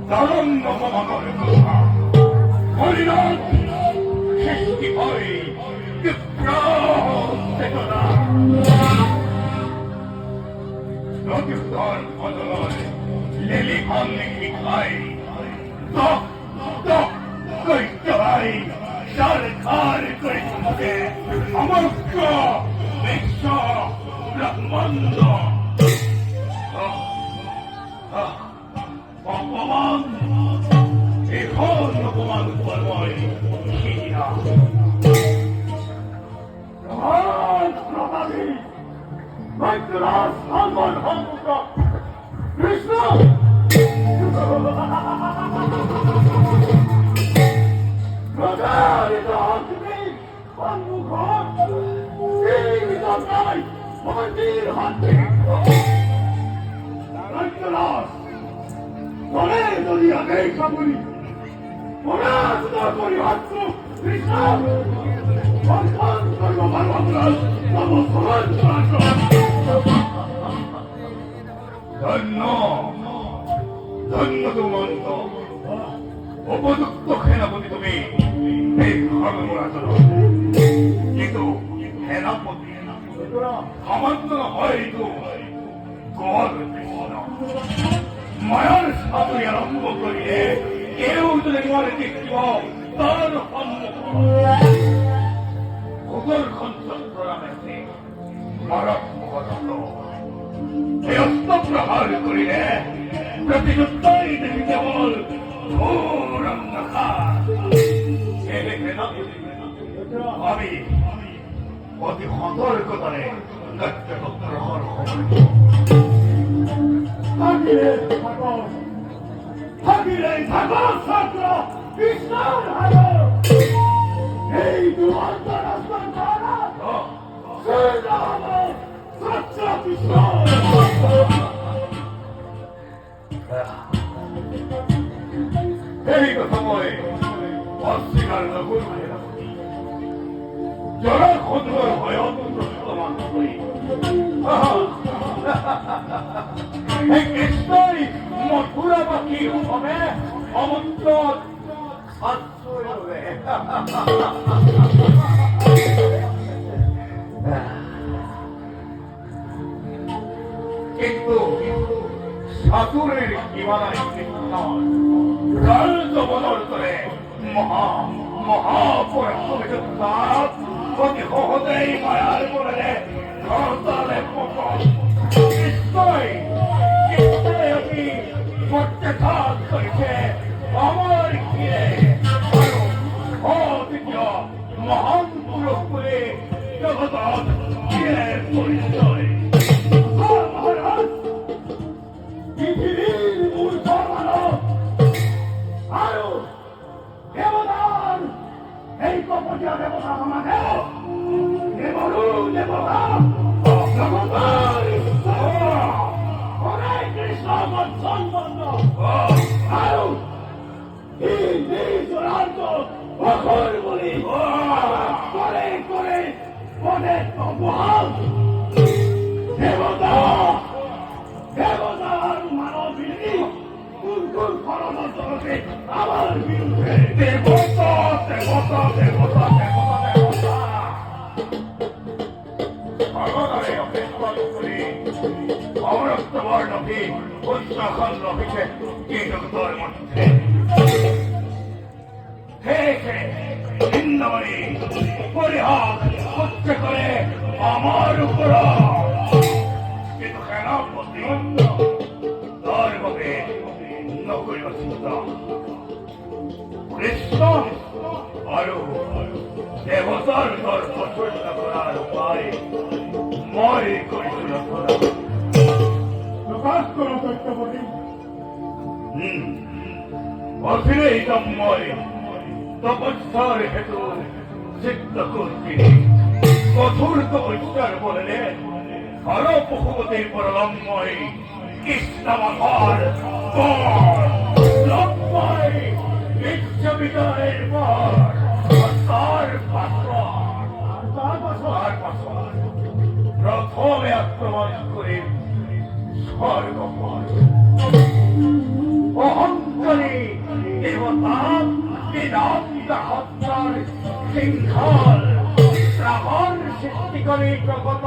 দারুণ অপমানের কথা হরিনাথ সৃষ্টি হয় চেতনা নদীর বদলায় লেলি ভাঙলে কি খাই কই সরকার করে তোমাকে আমক্ষ বিশ্ব ব্রহ্মাণ্ড অপমান এখন অপমান করবই শিরা প্রভাবী বৈদ্যরাজ সম্মান সম্মুখ কৃষ্ণ প্রজারিত অগ্নি সম্মুখ এই বিদগ্ধায় মন্দির হাতে বৈদ্যরাজ বলে যদি আগে কাবুলি পরাজনা করি মাত্র কৃষ্ণ সম্মান করব ভারতরাজ তব সমান ধন্য ধন্য তুমন্ত উপযুক্ত সেনাপতি তুমি এই ধর্মরাচরণ কিন্তু সেনাপতি সামান্য হয়তো গড় কৃষ্ণ মায়ার সাথে আরম্ভ করিলে কেউ যদি মরে দেখিব তার ভূগোল খন্ত্রে মারাত্মক প্রহার করিলে প্রতিযুদ্ধই দেখি কেবল ঘোর অন্ধকার আমি অতি সতর্কতারে গ্রহণ থাকিলে থাকর ছাত্র কৃষ্ণর হালো এই দুরন্ত সত্য কৃষ্ণ এই কথা বলে অস্বীকার না করবে যারা ক্ষুদ্র ভয়ন্ত সমান করি কৃষ্ণই মথুরা পাখি হবে অমন্ত কিন্তু সাতুরের কিমানায় কৃষ্ণ রাজবদল করে মহাপরাক্রমিতা অতি সহজেই মায়ার বলে ধরতালে পকন নিশ্চয় অতি অত্যাচার করেছে আমার ঘিরে অদ্বিতীয় মহান পুরুষ বলে জগৎ পরিচয় মহারাজ পৃথিবীর মূল মানব আরো দেবতার এই কপটীয় দেবতা আমাকে দেবরু দেবতা অনেক কৃষ্ণ সম্বন্ধ আরো এই চূড়ান্ত অখর বলে করে করে অনেক অপহার দেবতা দেবতার মানব বিরোধী কুলকুল খরচ জগতে আমার বিরুদ্ধে দেবতা দেবতা দেবতা দেবতা দেবতা ভগবানের অপেক্ষণ করে অমরত্ব বর্ণকে উচ্চখন রহিছে এই জগতের মধ্যে থেকে নিন্দমণি পরিহাস হচ্ছে করে আমার উপর কিন্তু সেনাপতি তার ভাবে নকরিব চিন্তা কৃষ্ণ আরো দেবতার দর্প চর্চা করার উপায় মই করিছিল প্রকাশ করো সত্যপতি অচিরেই তন্ময় তপস্যার হেতু সিদ্ধ করছি কঠোর তপস্যার বললে আরো বহুমতির পরলম্বয় কৃষ্ণমাধার লম্বয় বিশ্ববিদ্যালয়ের পর তার পাশর প্রথমে আক্রমণ করে স্বর্গপথ হত্যার শৃঙ্খল শ্রাবণ সৃষ্টি করে জগত